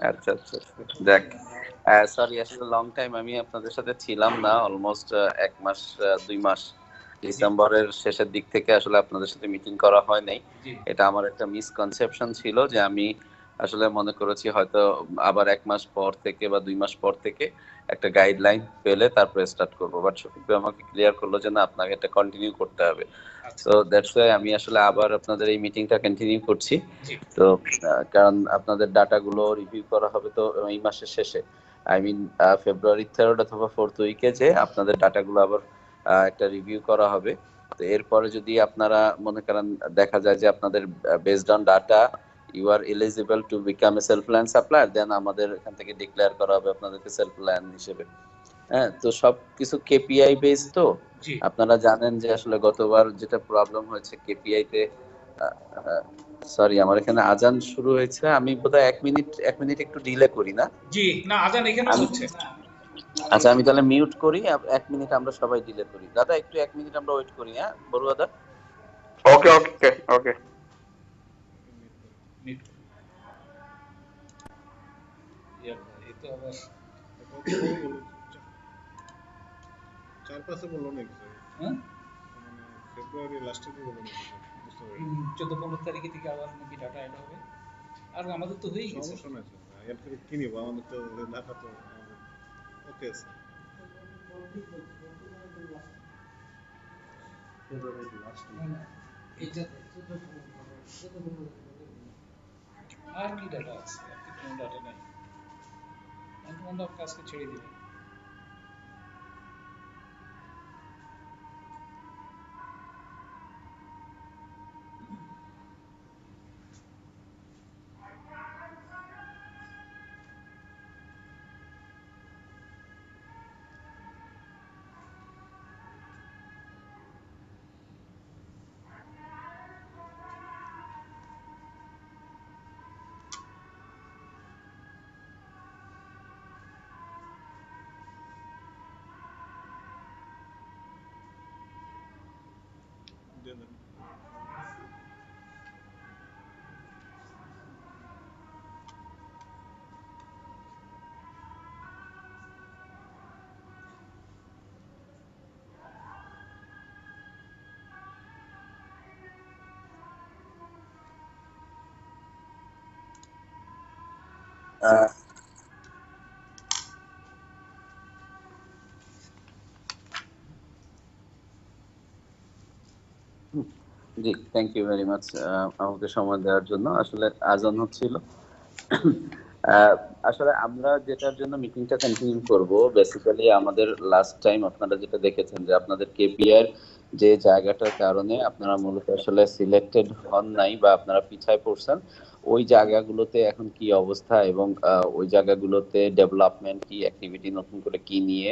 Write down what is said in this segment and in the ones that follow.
আচ্ছা আচ্ছা যাক, সরি আসলে লং টাইম আমি আপনাদের সাথে ছিলাম না, অলমোস্ট 1 মাস 2 মাস, ডিসেম্বরের শেষের দিক থেকে আসলে আপনাদের সাথে মিটিং করা হয় নাই। এটা আমার একটা মিসকনসেপশন ছিল যে আমি আসলে মনে করেছি হয়তো আবার 1 মাস পর থেকে বা 2 মাস পর থেকে একটা গাইডলাইন পেলে তারপরে স্টার্ট করবো, বাট শফিক ভাই আমাকে ক্লিয়ার করলো যে না, আপনাকে এটা কন্টিনিউ করতে হবে। সো দ্যাটস ওয়াই আমি আসলে আবার আপনাদের এই মিটিংটা কন্টিনিউ করছি। তো কারণ আপনাদের ডাটাগুলো রিভিউ করা হবে তো এই মাসের শেষে, আই মিন ফেব্রুয়ারি 3rd অথবা 4th উইকে যে আপনাদের ডাটাগুলো আবার একটা রিভিউ করা হবে। তো এরপরে যদি আপনারা মনে করেন দেখা যায় যে আপনাদের based on data you are eligible to become a self line supplier, then আমাদের এখান থেকে ডিক্লেয়ার করা হবে আপনাদেরকে সেলফ লাইন হিসেবে। হ্যাঁ, তো সবকিছু কেপিআই বেস তো আপনারা জানেন যে আসলে গতবার যেটা প্রবলেম হয়েছে কেপিআই তে। সরি, আমার এখানে আজান শুরু হয়েছে, আমি বোধহয় 1 মিনিট একটু ডিলে করি না? জি না, আজান এখানেও হচ্ছে। আচ্ছা, আমি তাহলে মিউট করি, 1 মিনিট আমরা সবাই ডিলে করি। দাদা একটু 1 মিনিট আমরা ওয়েট করি। হ্যাঁ বড়ুয়া দা, ওকে ওকে ওকে। এই তো আবার 4-5 বললো নাকি স্যার? হ্যাঁ, মানে ফেব্রুয়ারি লাস্টের দিকে বললো নাকি স্যার? বুঝতে পারি 14-15 তারিখে থেকে আবার নাকি ডাটা অ্যাড হবে। আর আমাদের তো হয়েই গেছে। সমস্যা নাই স্যার, অ্যাড করে কি নিবো, আমাদের তো ঢাকা তো ওকে স্যার। আর কি ডাটা আছে? আর কি কোনো ডাটা নাই, আমরা কাজকে ছেড়ে দিই। জি থ্যাংক ইউ ভেরি মাচ আমাকে সময় দেওয়ার জন্য। আসলে আজান হচ্ছিল। আসলে আমরা যেটার জন্য মিটিংটা কন্টিনিউ করব, বেসিক্যালি আমাদের লাস্ট টাইম আপনারা যেটা দেখেছেন যে আপনাদের কেপিআই যে জায়গাটার কারণে আপনারা মূলত আসলে সিলেক্টেড হন নাই বা আপনারা পিছায় পড়ছেন, ওই জায়গাগুলোতে এখন কি অবস্থা এবং ওই জায়গাগুলোতে ডেভেলপমেন্ট কি, অ্যাক্টিভিটি নতুন করে কি নিয়ে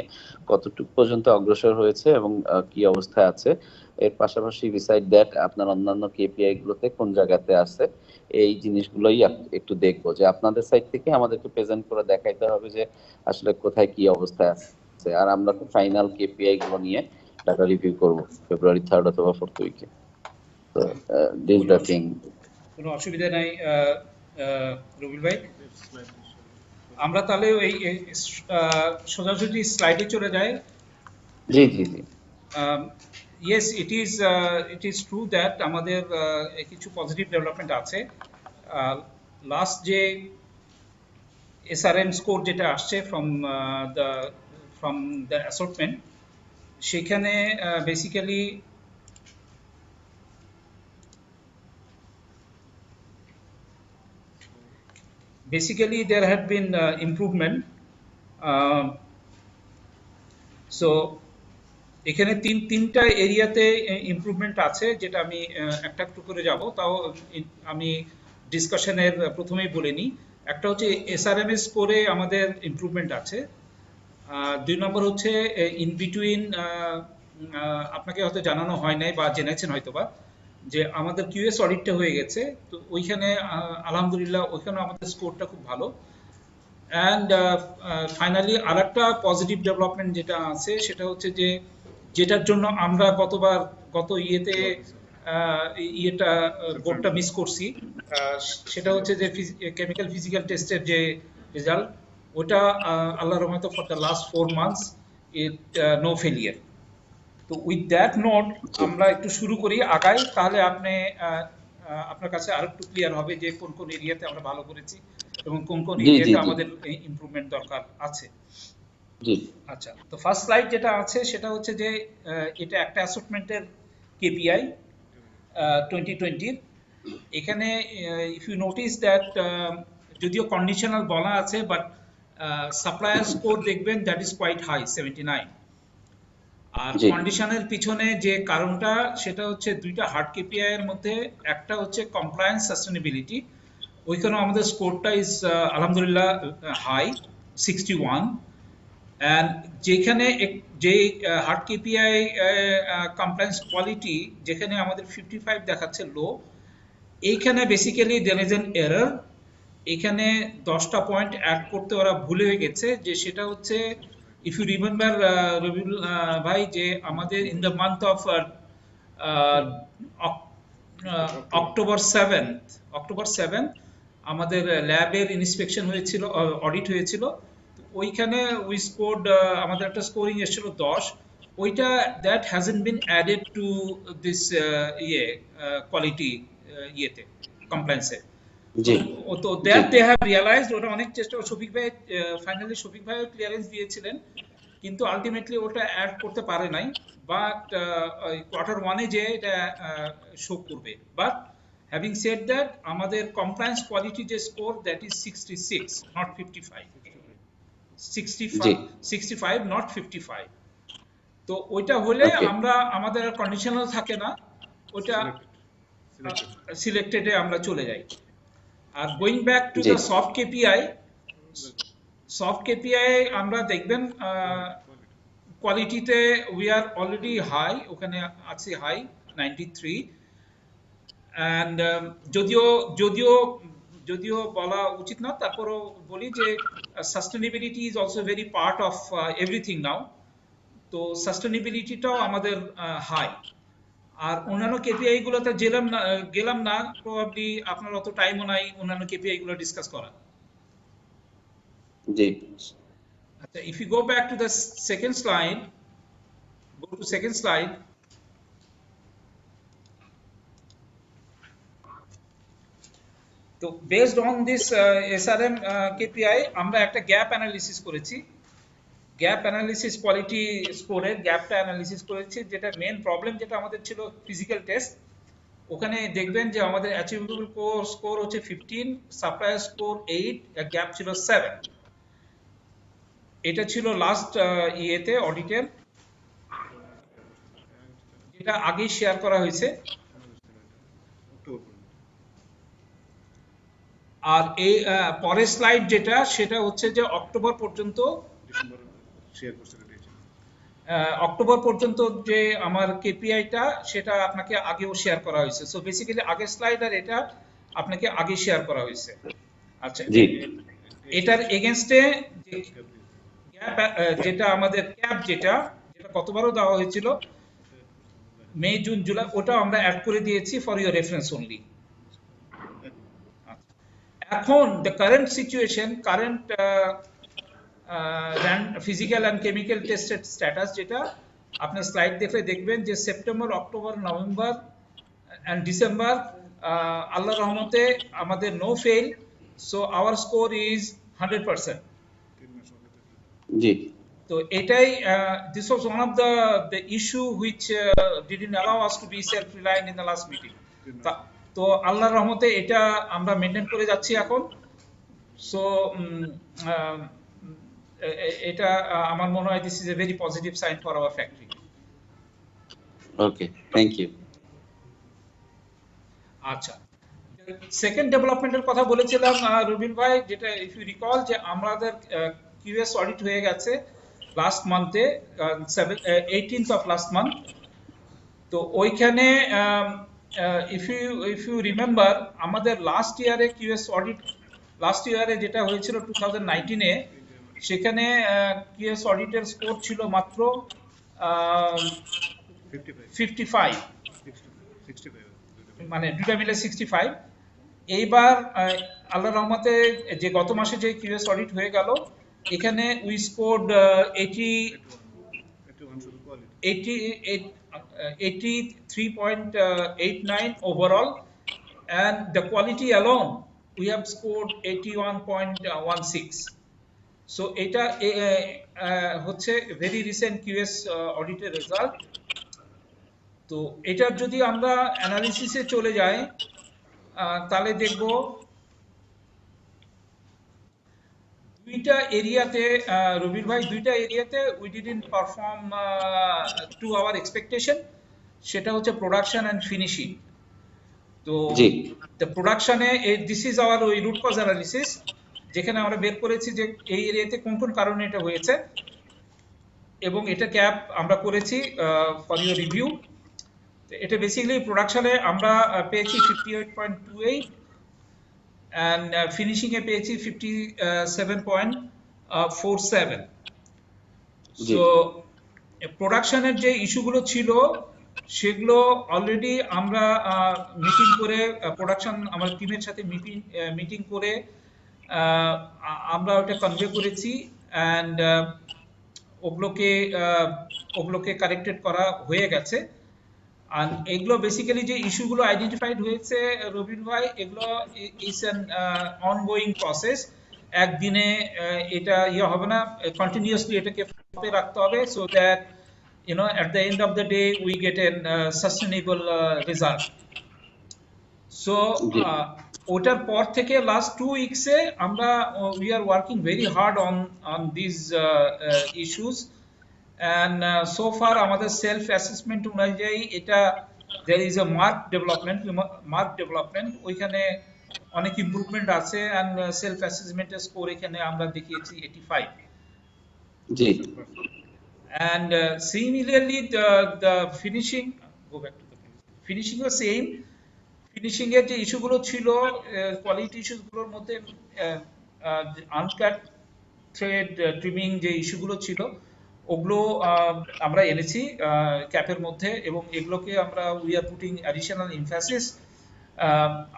কতটুকু পর্যন্ত অগ্রসর হয়েছে এবং কি অবস্থায় আছে। এর পাশাপাশি বিসাইড দ্যাট আপনার অন্যান্য কেপিআই গুলোতে কোন জায়গাতে আছে, এই জিনিসগুলোই একটু দেখবো যে আপনাদের সাইড থেকে আমাদেরকে প্রেজেন্ট করে দেখাইতে হবে যে আসলে কোথায় কি অবস্থায় আছে। আর আমরা তো ফাইনাল কেপিআই গুলো নিয়ে ডাটা রিভিউ করব ফেব্রুয়ারি 3rd অথবা 4th উইকে। তো দিস দ্য থিং। কোনো অসুবিধা নাই রবিল ভাই। আমরা তাহলে ওই সোজাসুজি স্লাইডে চলে যাই। জি জি জি। Yes, it is true that আমাদের কিছু পজিটিভ ডেভেলপমেন্ট আছে। লাস্ট যে এসআরএম স্কোর যেটা আসছে ফ্রম দ্য অ্যাসর্টমেন্ট, সেখানে basically there had been improvement. So এখানে তিনটা এরিয়াতে ইমপ্রুভমেন্ট আছে, যেটা আমি একটা একটু করে যাব। তাও আমি ডিসকাশনের প্রথমেই বলে নিই। একটা হচ্ছে এসআরএম স্কোরে আমাদের ইমপ্রুভমেন্ট আছে। 2 নম্বর হচ্ছে ইন বিটুইন, আপনাকে হয়তো জানানো হয় নাই বা জেনেছেন হয়তোবা, যে আমাদের কিউএস অডিটটা হয়ে গেছে। তো ওইখানে আলহামদুলিল্লাহ ওইখানে আমাদের স্কোরটা খুব ভালো। অ্যান্ড ফাইনালি আরেকটা পজিটিভ ডেভেলপমেন্ট যেটা আছে সেটা হচ্ছে যে যেটার জন্য আমরা গত বোর্ডটা মিস করছি, সেটা হচ্ছে যে কেমিক্যাল ফিজিক্যাল টেস্টের যে রেজাল্ট, ওটা আল্লাহর রহমতে for the last 4 months it no failure. তো উইথ দ্যাট নোট আমরা একটু শুরু করি, আগাই, তাহলে আপনি আপনার কাছে আরো একটু ক্লিয়ার হবে যে কোন কোন এরিয়াতে আমরা ভালো করেছি এবং কোন কোন জি জি এরিয়াতে জি আমাদের ইমপ্রুভমেন্ট দরকার আছে। জি আচ্ছা, তো ফার্স্ট স্লাইড যেটা আছে সেটা হচ্ছে যে এটা একটা অ্যাসেসমেন্টের কেপিআই 2020 এখানে ইফ ইউ নোটিস দ্যাট যদিও কন্ডিশনাল বলা আছে বাট সাপ্লায়ার স্কোর দেখবেন দ্যাট ইজ কোয়াইট হাই 79। আর জি কন্ডিশনের পিছনে যে কারণটা সেটা হচ্ছে দুইটা হার্ড কেপিআই এর মধ্যে একটা হচ্ছে কমপ্লায়েন্স সাস্টেনেবিলিটি, ওইখানে আমাদের স্কোরটা ইজ আলহামদুলিল্লাহ হাই 61। অ্যান্ড যেখানে যে হার্ড কেপিআই কমপ্লায়েন্স কোয়ালিটি যেখানে আমাদের 55 দেখাচ্ছে লো, এইখানে basically there is an error. এখানে 10টা পয়েন্ট অ্যাড করতে ওরা ভুলে গেছে, যে সেটা হচ্ছে ইফ ইউ রিমেম্বার রবিউল ভাই, যে আমাদের in the month of October 7 আমাদের ল্যাবের ইন্সপেকশন হয়েছিল, অডিট হয়েছিল। ওইখানে উই স্কোরড, আমাদের একটা স্কোরিং এসেছিল 10, ওইটা that hasn't been added to this quality ইয়েতে কমপ্লায়েন্সে। জি তো জি দ্যাট দে হ্যাভ রিয়ালাইজড, ওটা অনেক চেষ্টা, শফিক ভাই ফাইনালি শফিক ভাই ক্লিয়ারেন্স দিয়েছিলেন, কিন্তু আলটিমেটলি ওটা অ্যাড করতে পারে নাই, বাট কোয়ার্টার ওয়ানে যে এটা শো করবে। বাট হ্যাভিং সেড দ্যাট আমাদের কমপ্লায়েন্স কোয়ালিটি যে score that is 66 not 55, 65 not 55। তো ওইটা হলে ওকে আমরা আমাদের কন্ডিশনাল থাকে না, ওটা সিলেক্টেডে আমরা চলে যাই। Are going back to G the soft KPI আমরা দেখবেন কোয়ালিটিতে উই আর অলরেডি হাই, ওখানে আছে হাই 93। অ্যান্ড যদিও যদিও যদিও বলা উচিত না, তারপরও বলি যে sustainability is also very part of everything now. তো সাস্টেনেবিলিটিটাও আমাদের হাই। আর অন্যান্য কেপিআই গুলোতে গেলাম না, প্রবাবলি আপনার অত টাইমও নাই অন্যান্য কেপিআই গুলো ডিসকাস করা। জি আচ্ছা, if you go back to the second slide, go to second slide. তো based on this SRM KPI আমরা একটা গ্যাপ অ্যানালিসিস করেছি, গ্যাপ অ্যানালিসিস কোয়ালিটি স্কোরের গ্যাপটা অ্যানালিসিস করেছি। যেটা মেন প্রবলেম যেটা আমাদের ছিল ফিজিক্যাল টেস্ট, ওখানে দেখবেন যে আমাদের অ্যাচিভেবল স্কোর হচ্ছে 15, সাপ্লায়ার স্কোর 8, গ্যাপ ছিল 7। এটা ছিল লাস্ট ইয়েতে অডিটের, যেটা আগেই শেয়ার করা হয়েছে। আর এই পরের স্লাইড যেটা, সেটা হচ্ছে যে অক্টোবর পর্যন্ত যে আমার কেপিআইটা সেটা আপনাকে আগেও শেয়ার করা হয়েছে। সো বেসিক্যালি আগের স্লাইড আর এটা আপনাকে আগে শেয়ার করা হয়েছে। আচ্ছা, জি এটার এগেইনস্টে যেটা আমাদের ক্যাপ যেটা গতবারও দেওয়া হয়েছিল মে জুন জুলাই, ওটা আমরা অ্যাড করে দিয়েছি ফর ইউর রেফারেন্স অনলি। এখন the current situation, current physical and chemical টেস্টের স্ট্যাটাস যেটা আপনি স্লাইড দেখলে দেখবেন যে September, October, November and December আল্লাহর রহমতে আমাদের no fail. So our score is 100%। জি তো এটাই this was one of the issue which didn't allow us to be self reliant in the last meeting. তো আল্লাহর রহমতে এটা আমরা মেইনটেইন করে যাচ্ছি এখন। সো এটা আমার মনে হয় this is a very positive sign for our factory. Okay thank you. আচ্ছা, সেকেন্ড ডেভেলপমেন্টের কথা বলেছিলাম রবিন ভাই, যেটা ইফ ইউ রিকল যে আমাদের কিউএস অডিট হয়ে গেছে লাস্ট মান্থে, 18th অফ লাস্ট মান্থ। তো ওইখানে ইফ ইউ রিমেম্বার আমাদের লাস্ট ইয়ারে কিউএস অডিট, লাস্ট ইয়ারে যেটা হয়েছিল 2019-এ, সেখানে কিউএস অডিটের স্কোর ছিল মাত্র 55, মানে দুটা মিলে 65। এইবার আল্লাহর রহমতে যে গত মাসে যে কিউএস অডিট হয়ে গেল, এখানে উই স্কোরড 81 শুধু quality 83.89 overall, and the quality alone we have scored 81.16. So এটা হচ্ছে ভেরি রিসেন্ট কিউএস অডিটের রেজাল্ট। তো এটার যদি আমরা অ্যানালিসিসে চলে যাই, তাহলে দেখব দুইটা এরিয়াতে, রবির ভাই, দুইটা এরিয়াতে we didn't perform to our expectation. সেটা হচ্ছে প্রোডাকশন অ্যান্ড ফিনিশিং। তো জি প্রোডাকশনে দিস ইজ আওয়ার ওই রুট কজ অ্যানালিসিস, যেখানে আমরা বের করেছি যে এই এরিয়াতে কোন কোন কারণে এটা হয়েছে, এবং এটা ক্যাপ আমরা করেছি ফর ইউর রিভিউ। এটা বেসিক্যালি প্রোডাকশনে আমরা পেয়েছি 58.28 and finishing এ পেয়েছি 57.47. সো প্রোডাকশনের যে ইস্যুগুলো ছিল সেগুলো অলরেডি আমরা মিটিং করে, প্রোডাকশন আমার টিমের সাথে মিটিং করে আমরা ওটা কনভে করেছি, অ্যান্ড ওগুলোকে কারেক্টেড করা হয়ে গেছে। আর এগুলো বেসিক্যালি যে ইস্যুগুলো আইডেন্টিফাইড হয়েছে রবিন ভাই, এগুলো ইজ অ্যান অনগোয়িং প্রসেস। একদিনে এটা হবে না, কন্টিনিউয়াসলি এটাকে রাখতে হবে, so that at the end of the day we get a sustainable result. So ওটার পর থেকে লাস্ট 2 উইকসে আমরা we are working very hard on these issues, and so far আমাদের সেলফ অ্যাসেসমেন্ট অনুযায়ী এটা there is a marked development, ওইখানে অনেক improvement আছে, and সেলফ অ্যাসেসমেন্টের স্কোর এখানে আমরা দেখিয়েছি 85. জি And similarly the finishing, go back to the finishing was same. Finishing এর যে ইস্যুগুলো ছিল, কোয়ালিটি ইস্যুগুলোর মধ্যে আনকাট থ্রেড ট্রিমিং যে ইস্যুগুলো ছিল, ওগুলো আমরা এনেছি ক্যাপের মধ্যে, এবং এগুলোকে আমরা we are putting additional emphasis.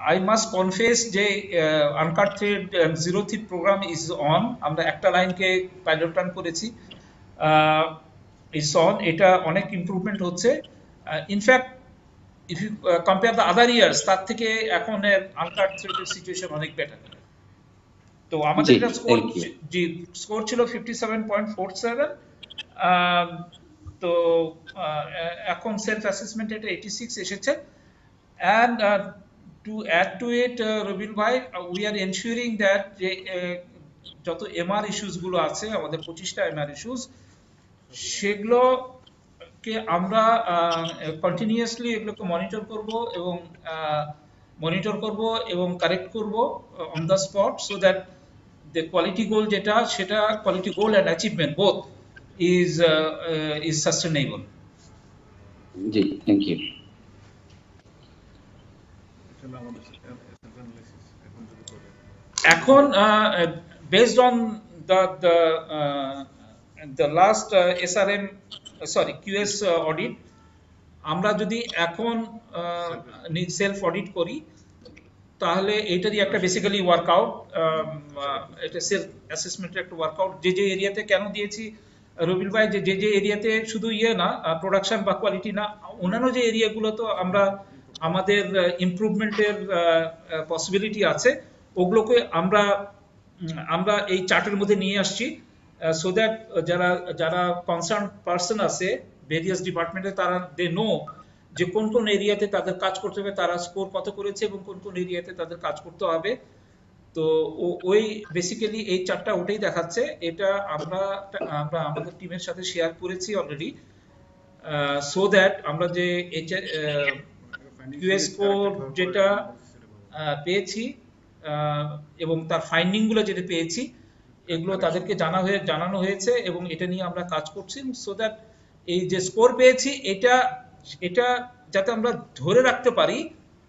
I must confess যে uncut thread zero tip programme is on. আমরা একটা লাইনকে পাইলট রান করেছি, ইজ অন। এটা অনেক ইমপ্রুভমেন্ট হচ্ছে। In fact if you compare the other years, তার থেকে এখন এর আনকাট থ্রেডের সিচুয়েশন অনেক বেটার। তো আমাদের এটা স্কোর ছিল 57.47, তো এখন সেলফ অ্যাসেসমেন্ট এটা 86 এসেছে। and to add to it Robin ভাই, we are ensuring that যে যত এমআর ইস্যুস গুলো আছে, আমাদের 25টা এমআর ইস্যুস, সেগুলো কে আমরা কন্টিনিউয়াসলি এগুলোকে মনিটর করব এবং কারেক্ট করব on the spot, so that the quality goal যেটা, সেটা quality goal and achievement both is sustainable. জি থ্যাংক ইউ। এটা আমাদের অ্যানালিসিস এখন যদি করে এখন based on the last SRM QS audit, আমরা যদি এখন সেলফ অডিট করি, তাহলে এটারই একটা বেসিক্যালি ওয়ার্কআউট, এটা সেলফ অ্যাসেসমেন্টের একটা ওয়ার্কআউট। যে এরিয়াতে কেন দিয়েছি রবিল ভাই, যে এরিয়াতে শুধু না প্রোডাকশন বা কোয়ালিটি না, অন্যান্য যে এরিয়াগুলো তো আমাদের ইমপ্রুভমেন্টের পসিবিলিটি আছে, ওগুলোকে আমরা এই চার্টের মধ্যে নিয়ে আসছি, সো দ্যাট যারা কনসার্ন পার্সন আছে ভেরিয়াস ডিপার্টমেন্টে, তারা দে নো যে কোন কোন এরিয়াতে তাদের কাজ করতে হবে, তারা স্কোর কত করেছে, এবং কোন কোন এরিয়াতে তাদের কাজ করতে হবে। তো ওই বেসিক্যালি এই চার্টটা ওটাই দেখাচ্ছে। এটা আমরা আমাদের টিমের সাথে শেয়ার করেছি অলরেডি, সো দ্যাট আমরা যে কিউএস স্কোর যেটা পেয়েছি এবং তার ফাইন্ডিং গুলো যেটা পেয়েছি, এগুলো তাদেরকে জানানো হয়েছে, এবং এটা নিয়ে আমরা কাজ করছি, সো দ্যাট এই যে স্কোর পেয়েছি এটা যাতে আমরা ধরে রাখতে পারি,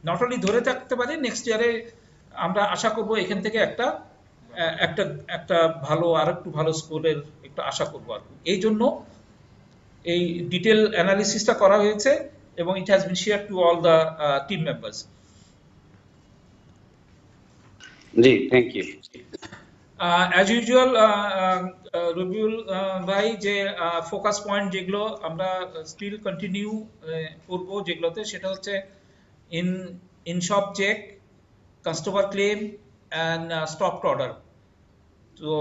নট অনলি ধরে রাখতে পারি, নেক্সট ইয়ারে আমরা আশা করব এখান থেকে একটা ভালো, আর একটু ভালো স্কোরের একটু আশা করবো আর কি। এই জন্য এই ডিটেল অ্যানালিসিসটা করা হয়েছে, এবং it has been share to all the team members. জি, thank you. As usual Rabiul ভাই, যে ফোকাস পয়েন্ট যেগুলো আমরা স্টিল কন্টিনিউ করব যেগুলোতে, সেটা হচ্ছে in in shop check, customer claim and stopped order. তো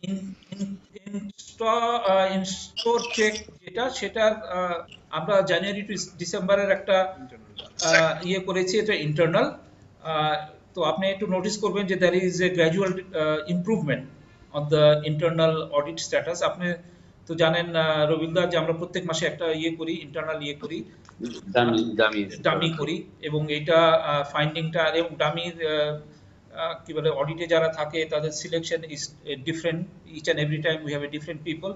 in in in in store check যেটা, সেটার আমরা জানুয়ারি টু ডিসেম্বরের একটা ইয়ে করেছি, এটা ইন্টারনাল। তো আপনি একটু নোটিস করবেন যে there is a gradual improvement on the internal audit status. আপনি তো জানেন রবীন্দ্র, যে আমরা প্রত্যেক মাসে একটা ইয়ে করি, ইন্টারনাল ইয়ে করি, ডামি করি, এবং এইটা ফাইন্ডিংটা, এবং ডামির কি বলে, অডিটে যারা থাকে তাদের selection is different, each and every time we have a different people,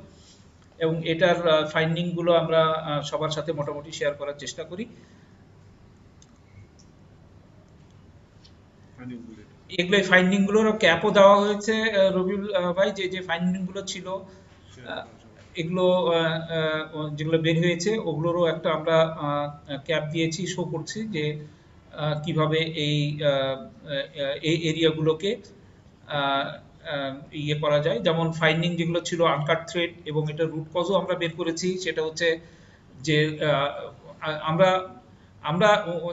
এবং এটার ফাইন্ডিং গুলো আমরা সবার সাথে মোটামুটি শেয়ার করার চেষ্টা করি। এগুলো ফাইন্ডিং গুলোর ক্যাপও দেওয়া হয়েছে রবিউল ভাই, যে যে ফাইন্ডিং গুলো ছিল, এগুলো যেগুলো বের হয়েছে ওগুলোরও একটা আমরা ক্যাপ দিয়েছি, শো করছি যে কিভাবে এই এরিয়াগুলোকে ইয়ে করা যায়। যেমন ফাইন্ডিং যেগুলো ছিল আনকাট থ্রেড, এবং এটা রুট কজও আমরা বের করেছি। সেটা হচ্ছে যে আমরা আমরা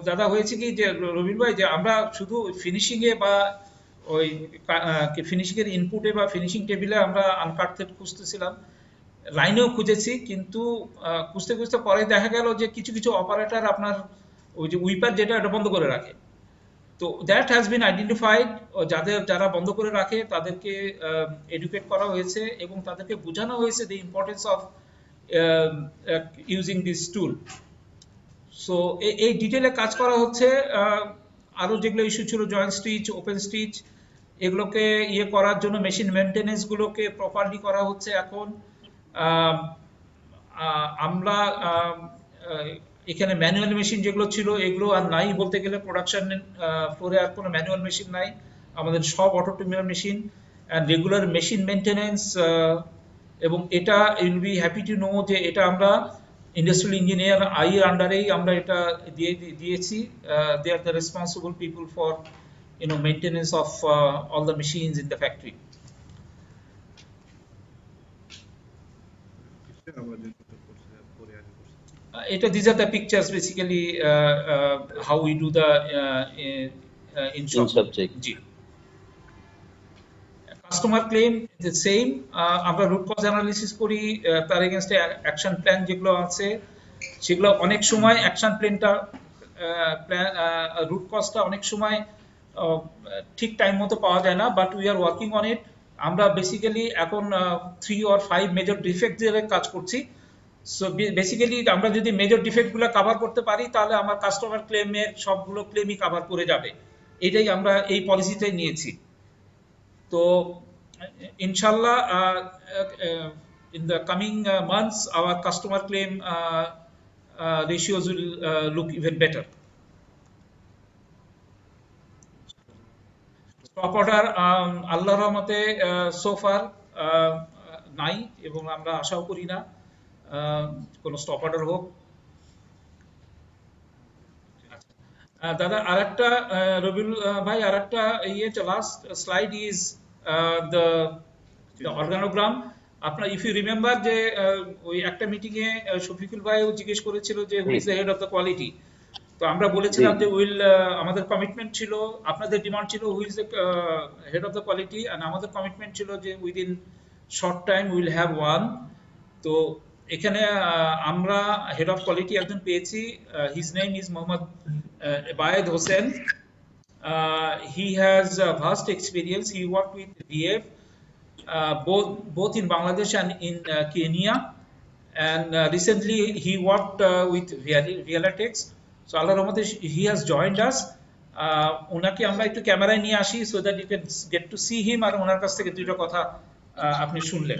দাদা হয়েছে কি, যে রবীন ভাই, যে আমরা শুধু ফিনিশিং এ বা ওই ফিনিশিং এর ইনপুটে বা ফিনিশিং টেবিলে আমরা আনকাট থ্রেড খুঁজতেছিলাম, লাইনেও খুঁজেছি, কিন্তু খুঁজতে খুঁজতে পরে দেখা গেল যে কিছু কিছু অপারেটর আপনার ওই যে উইপার যেটা, এটা বন্ধ করে রাখে। তো দ্যাট হ্যাজ বিন আইডেন্টিফাইড। যারা বন্ধ করে রাখে তাদেরকে এডুকেট করা হয়েছে, এবং তাদেরকে বোঝানো হয়েছে the importance of using this tool. So এই ডিটেলে কাজ করা হচ্ছে। আরো যেগুলো ইস্যু ছিল, জয়েন্ট স্টিচ, ওপেন স্টিচ, এগুলোকে ইয়ে করার জন্য মেশিন মেনটেনেন্স গুলোকে প্রপারলি করা হচ্ছে এখন। আমরা এখানে ম্যানুয়াল মেশিন যেগুলো ছিল এগুলো আর নাই বলতে গেলে, প্রোডাকশন ফ্লোরে আর কোনো ম্যানুয়াল মেশিন নাই, আমাদের সব automatic machine and regular machine maintenance. এবং এটা you'll be happy to know যে এটা আমরা ইন্ডাস্ট্রিয়াল ইঞ্জিনিয়ার এর আন্ডারেই আমরা এটা দিয়েছি। They are the responsible people for maintenance of all the machines in the factory. These are the pictures basically how we do the in shop check. Customer claim is the same. আমরা root cause analysis করি, তার against action plan যেগুলো আছে সেগুলো অনেক সময় action planটা root cause-টা অনেক সময় ঠিক টাইম মতো পাওয়া যায় না, but we are working on it. আমরা বেসিক্যালি এখন 3 or 5 মেজর ডিফেক্ট দিয়ে কাজ করছি। সো বেসিক্যালি আমরা যদি মেজর ডিফেক্ট গুলো কভার করতে পারি, তাহলে আমার কাস্টমার ক্লেমের সবগুলো ক্লেমই কভার করে যাবে। এটাই আমরা এই পলিসিটাই নিয়েছি। তো ইনশাআল্লাহ in the coming months our customer claim ratios will look even better. Stop order আল্লাহর রহমতে সো ফার নাই, এবং আমরা আশাও করি না কোন স্টপ অর্ডার হোক। দাদা আরেকটা, রবিউল ভাই আরেকটা ইয়ে, last slide is the organogram. আপনার ইফ ইউ রিমেম্বার যে ওই একটা মিটিং এ শফিকুল ভাইও জিজ্ঞেস করেছিল যে হু is the head of the quality. তো আমরা বলেছিলাম যে আমাদের কমিটমেন্ট ছিল, আপনাদের ডিমান্ড ছিল who is the head of the quality, and আমাদের কমিটমেন্ট ছিল যে within short time will have one. তো এখানে আমরা হেড অফ কোয়ালিটি একজন পেয়েছি, his name is Mohammad Bayed Hossain. He has vast experience, he worked with VF both in Bangladesh and in Kenya, and recently he worked with Vialatex. So Allah Rahmate, he has joined us. ওনাকে আমরা একটু ক্যামেরায় নিয়ে আসি so that you can get to see him, আর ওনার কাছ থেকে দুটো কথা আপনি শুনলেন।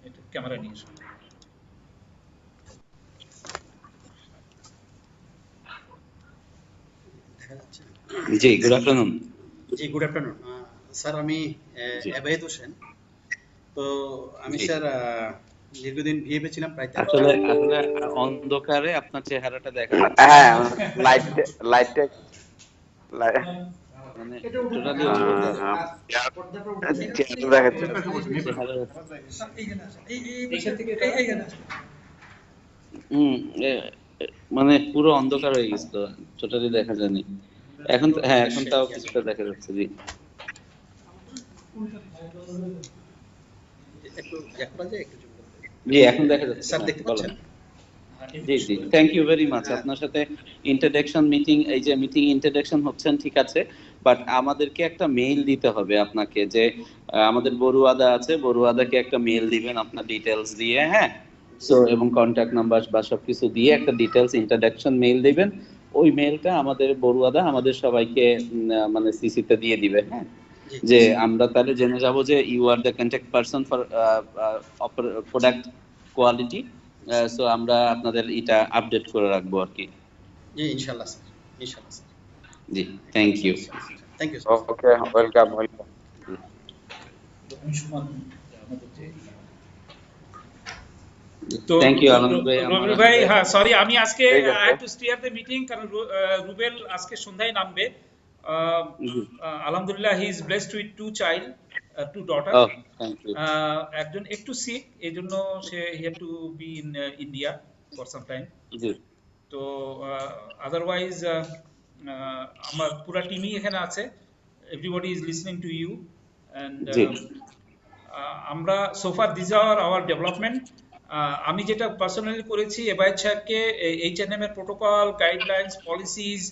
একটু ক্যামেরা নিয়ে আসুন। জি, গুড আফটারনুন। জি, গুড আফটারনুন স্যার। আমি আবায়েদ হোসেন। তো আমি স্যার দীর্ঘদিন ভিএফে ছিলাম, প্রায় আসলে অন্ধকারে আপনার চেহারাটা দেখা হ্যাঁ, লাইটটা মানে টোটালি মানে পুরো অন্ধকার হয়ে গেছিল, টোটালি দেখা যায়নি। এখন হ্যাঁ, এখন তাও কিছুটা দেখা যাচ্ছে। জি একটু ইয়া করা যায়, একটু zoom করতে? জি, এখন দেখা যাচ্ছে। স্যার হ্যাঁ, দেখতে বলো। পাচ্ছেন? জি জি, থ্যাংক ইউ ভেরি মাচ। আপনার সাথে ইন্ট্রোডাকশন মিটিং, এই যে মিটিং ইন্ট্রোডাকশন হচ্ছেন ঠিক আছে, বাট আমাদেরকে একটা মেইল দিতে হবে আপনাকে, যে আমাদের বড়ুয়াদা আছে, বড়ুয়াদাকে একটা মেইল দিবেন আপনার ডিটেলস দিয়ে, হ্যাঁ। সো এবং কন্ট্যাক্ট নাম্বার বা সবকিছু দিয়ে একটা ডিটেলস ইন্ট্রোডাকশন মেইল দিবেন। ওই মেইলটা আমাদের বড়ুয়াদা আমাদের সবাইকে মানে সিসিতে দিয়ে দিবে, হ্যাঁ। জি যে আমরা তাহলে জেনে যাব যে you are the contact person for product quality. So আমরা আপনাদের এটা আপডেট করে রাখবো আর কি। জি, ইনশাআল্লাহ স্যার, ইনশাআল্লাহ স্যার। জি, thank you. Thank you sir. Okay, welcome welcome. তো থ্যাংক ইউ আনন্দ ভাই। রবিল ভাই, হ্যাঁ সরি, আমি আজকে ঠিক আছে। I have to steer the meeting, কারণ রুবেল আজকে সন্ধ্যায় নামবে। আলহামদুলিল্লাহ, he is blessed with two daughter. ও থ্যাংক ইউ। একজন একটু সিক, এই জন্য সে he had to be in India for some time. জি তো আদারওয়াইজ আমার পুরো টিমই এখানে আছে, everybody is listening to you, and জি আমরা so far this R hour development. আমি যেটা পার্সোনালি করেছি, এবাইদ সাহেবকে এইচএনএম এর প্রোটোকল, গাইডলাইন্স, পলিসিজ,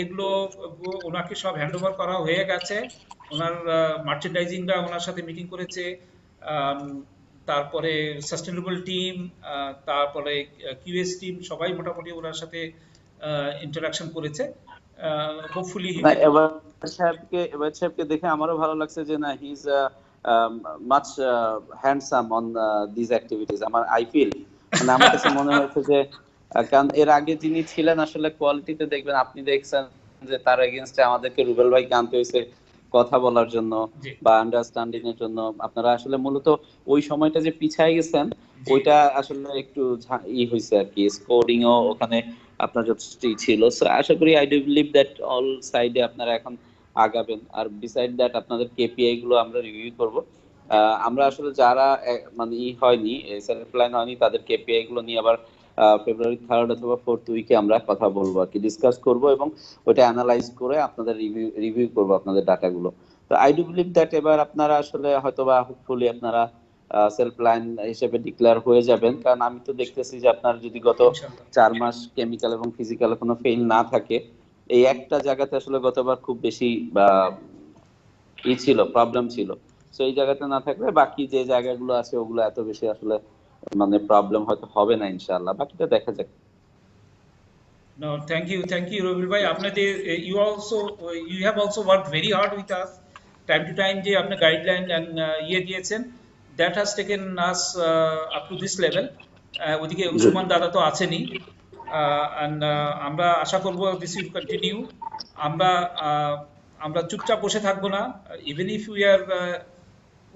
এগুলো ওনাকে সব হ্যান্ড ওভার করা হয়ে গেছে। ওনার মার্চেন্ডাইজিংরা ওনার সাথে মিটিং করেছে, তারপরে সাস্টেনেবল টিম, তারপরে কিউএস টিম, সবাই মোটামুটি ওনার সাথে ইন্টারাকশন করেছে। হোপফুলি না, এবার সাহেবকে দেখে আমারও ভালো লাগছে যে না, he is much handsome on this activities. আমার আই ফিল, মানে আমার কাছে মনে হয়েছে যে কারণ এর আগে যিনি ছিলেন আসলে কোয়ালিটিতে দেখবেন, আপনি দেখছেন যে তার এগেইনস্টে আমাদেরকে রুবেল ভাইকে আনতে হয়েছে কথা বলার জন্য জি বা আন্ডারস্ট্যান্ডিং এর জন্য। আপনারা আসলে মূলত ওই সময়টা যে পিছায় গেছেন, জি ওইটা আসলে একটু হয়েছে আর কি, স্কোরিং ও ওখানে আপনার যথেষ্টই ছিল। সো আশা করি, I do believe that all সাইডে আপনারা এখন আগাবেন। আর বিসাইড দ্যাট আপনাদের কেপিআই গুলো আমরা রিভিউ করব। আমরা আসলে যারা মানে হয়নি, সেলফ লাইন হয়নি, তাদের কেপিআই গুলো নিয়ে আবার ফেব্রুয়ারি 3rd অথবা 4th উইকে আমরা কথা বলবো আর কি, ডিসকাস করব এবং ওটা অ্যানালাইজ করে আপনাদের রিভিউ করব আপনাদের ডাটাগুলো। তো আই ডু বিলিভ দ্যাট এবার আপনারা আসলে হয়তোবা হোপফুলি আপনারা সেলফ লাইন হিসেবে ডিক্লেয়ার হয়ে যাবেন। কারণ আমি তো দেখতেছি যে আপনার যদি গত ইনশাআল্লাহ 4 মাস কেমিক্যাল এবং ফিজিক্যাল কোনো ফেল না থাকে, এই একটা জায়গাতে আসলে গতবার খুব বেশি ছিল, প্রবলেম ছিল। সো এই জায়গাতে না থাকলে বাকি যে জায়গাগুলো আছে ওগুলো এত বেশি আসলে মানে প্রবলেম হয়তো হবে না ইনশাআল্লাহ, বাকিটা দেখা যাক। No, thank you, Robil bhai. আপনাদের you have also worked very hard with us. Time to time যে আপনি গাইডলাইন এন্ড দিয়েছেন, that has taken us up to this level. ওদিকে সুমন দাদা তো আছেনই, and আমরা আশা করব this will continue. আমরা আমরা চুপচাপ বসে থাকবো না, even if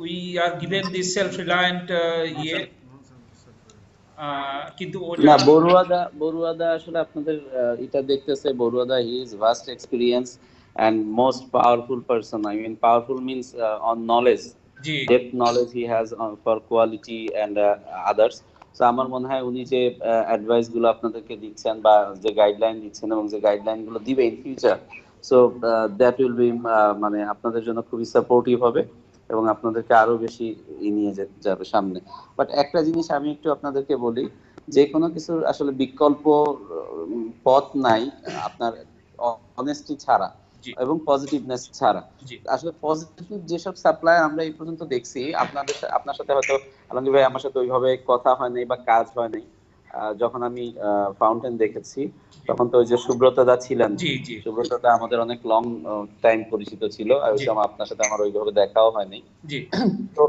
we are given this self-reliant কিন্তু না, ওটা বড়ুয়াদা আসলে আপনাদের এটা দেখতেছে, বড়ুয়াদা he is vast experience and most powerful person. I mean, powerful means on knowledge, G depth knowledge he has for quality and others. So আমার মনে হয় উনি যে অ্যাডভাইস গুলো আপনাদেরকে দিচ্ছেন বা যে গাইডলাইন দিচ্ছেন এবং যে গাইডলাইন গুলো দিবে in future, so that will be মানে আপনাদের জন্য খুবই সাপোর্টিভ হবে এবং আপনাদেরকে আরো বেশি নিয়ে যাবে সামনে। বাট একটা জিনিস আমি একটু আপনাদেরকে বলি, যে কোনো কিছুর আসলে বিকল্প পথ নাই আপনার অনেস্টি ছাড়া জি এবং পজিটিভনেস ছাড়া। জি আসলে পজিটিভ যেসব সাপ্লায়ার আমরা এই পর্যন্ত দেখছি, আপনার সাথে হয়তো আলমগীর ভাই আমার সাথে ওইভাবে কথা হয় নাই বা কাজ হয় নাই। যখন আমি ফাউন্টেন দেখেছি, তখন তো ওই যে সুব্রতদা ছিলেন, জি জি সুব্রতদা আমাদের অনেক লং টাইম পরিচিত ছিল, আর ওই জি সময় আপনার সাথে আমার ওইভাবে দেখাও হয়নি। জি তো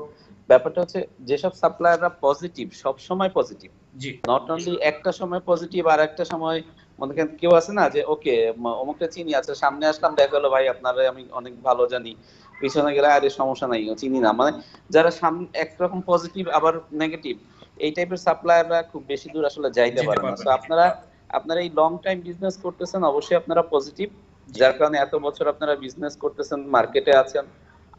ব্যাপারটা হচ্ছে, যেসব সাপ্লায়াররা পজিটিভ, সব সময় পজিটিভ, জি নট অনলি একটা সময় পজিটিভ আর একটা সময় মনে করেন কেউ আছে না যে ওকে অমুকটা চিনি, আছে সামনে আসলাম দেখা হলো ভাই আপনারা আমি অনেক ভালো জানি, পিছনে গেলে আরে সমস্যা নাই চিনি না, মানে যারা সামনে একরকম পজিটিভ আবার নেগেটিভ, এই টাইপের সাপ্লায়াররা খুব বেশি দূর আসলে যাইতে যেতে পারে না। পারবে তো না। আপনারা এই লং টাইম বিজনেস করতেছেন, অবশ্যই আপনারা পজিটিভ যার কারণে এত বছর আপনারা বিজনেস করতেছেন, মার্কেটে আছেন,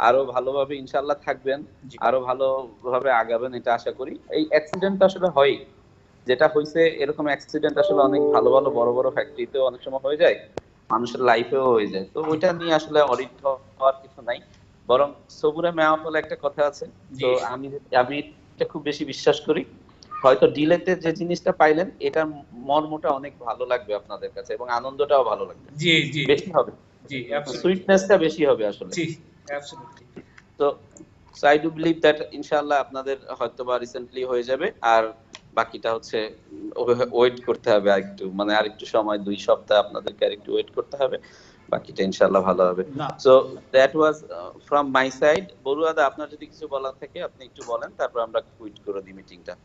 আরো ভালোভাবে ইনশাআল্লাহ থাকবেন, জি। আরো ভালোভাবে আগাবেন, এটা আশা করি। এই অ্যাক্সিডেন্ট আসলে হয়, যেটা হয়েছে এরকম অ্যাক্সিডেন্ট আসলে অনেক ভালো ভালো বড় বড় ফ্যাক্টরিতেও অনেক সময় হয়ে যায়, মানুষের লাইফেও হয়ে যায়। তো ওইটা নিয়ে আসলে অরিড হওয়ার কিছু নাই, বরং সবুরে মেওয়া বলে একটা কথা আছে। তো জি। আমি আমি এটা খুব বেশি বিশ্বাস করি, হয়তো ডিলেতে যে জিনিসটা পাইলেন এটার মর্মটা অনেক ভালো লাগবে আপনাদের কাছে, এবং আনন্দটাও ভালো লাগবে, জি জি বেশি হবে, জি অ্যাবসলিউটলি। সুইটনেসটা বেশি হবে আসলে। জি অ্যাবসলিউটলি। তো আই ডু বিলিভ দ্যাট ইনশাআল্লাহ আপনাদের হয়তোবা রিসেন্টলি হয়ে যাবে, আর বাকিটা হচ্ছে ওয়েট করতে হবে আরেকটু, মানে আরেকটু সময়, 2 সপ্তাহ আপনাদেরকে আরেকটু ওয়েট করতে হবে, বাকিটা ইনশাআল্লাহ ভালো হবে। না, so that was from my side. বড়ুয়াদা, আপনার যদি কিছু বলার থাকে আপনি একটু বলেন, তারপর আমরা কুইট করে দিই মিটিংটা।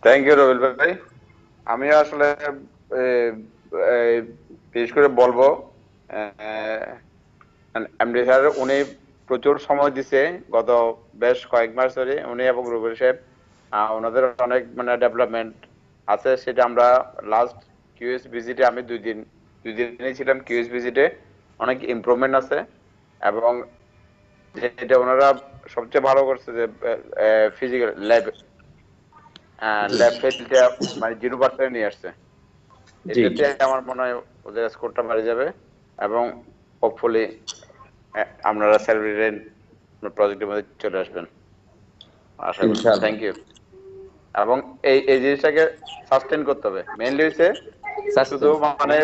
থ্যাংক ইউ রবিল ভাই। আমি আসলে বিশেষ করে বলবো, এমডি স্যার উনি প্রচুর সময় দিছে গত বেশ কয়েক মাস ধরে, উনি এবং রবিল সাহেব, ওনাদের অনেক মানে ডেভেলপমেন্ট আছে, সেটা আমরা লাস্ট কিউএস ভিজিটে, আমি দুই দিনই ছিলাম কিউএস ভিজিটে, অনেক ইমপ্রুভমেন্ট আছে। এবং যেটা ওনারা সবচেয়ে ভালো করছে যে ফিজিক্যাল ল্যাব ফেলটা মানে 0% নিয়ে আসছে। জি এটাতে আমার মনে হয় ওদের স্কোরটা বেড়ে যাবে, এবং হোপফুলি আপনারা সেলিব্রেট প্রজেক্টের মধ্যে চলে আসবেন আশা করি। ইনশাআল্লাহ। Thank you. এবং এই জিনিসটাকে সাস্টেন করতে হবে, মেইনলি হচ্ছে শুধু মানে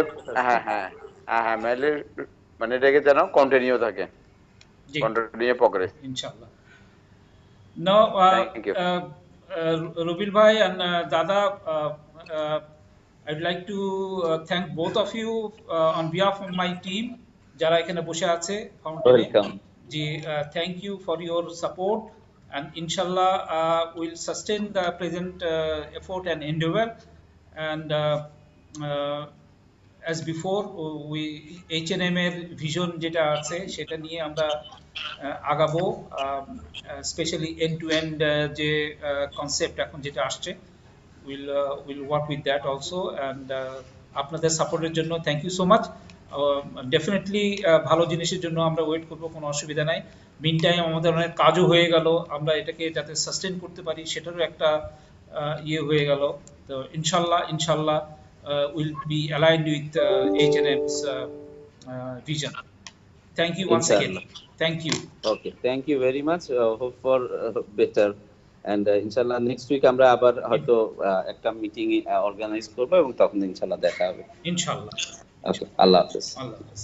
হ্যাঁ হ্যাঁ হ্যাঁ হ্যাঁ মেইনলি মানে এটাকে যেন কন্টিনিউ থাকে, জি কন্টিনিউ প্রোগ্রেস। ইনশাআল্লাহ। Now, thank you. Rubil Bhai and Dada, I'd like to thank both of you on behalf of my team, যারা এখানে বসে আছে ফাউন্টেনে। ওয়েলকাম। জি, thank you for your support, and inshallah we'll sustain the present effort and endeavor, and as before we H&M এর vision যেটা আছে সেটা নিয়ে আমরা আগাবো, স্পেশালি এন্ড টু এন্ড যে কনসেপ্ট এখন যেটা আসছে, we'll work with that also, and আপনাদের সাপোর্টের জন্য thank you so much. Definitely ভালো জিনিসের জন্য আমরা ওয়েট করব, কোনো অসুবিধা নাই। মিন টাইম আমাদের অনেক কাজও হয়ে গেল, আমরা এটাকে যাতে সাস্টেন করতে পারি সেটারও একটা ইয়ে হয়ে গেল। তো ইনশাল্লাহ will be aligned with H&M's vision. Thank you once again. ইনশাআল্লাহ। Thank you. Okay, thank you very much. Hope for better, and ইনশাআল্লাহ নেক্সট উইক আমরা আবার হয়তো একটা মিটিং অর্গানাইজ করব, এবং তখন ইনশাআল্লাহ দেখা হবে। Inshallah. ওকে, আল্লাহ হাফেজ। Allah Hafiz.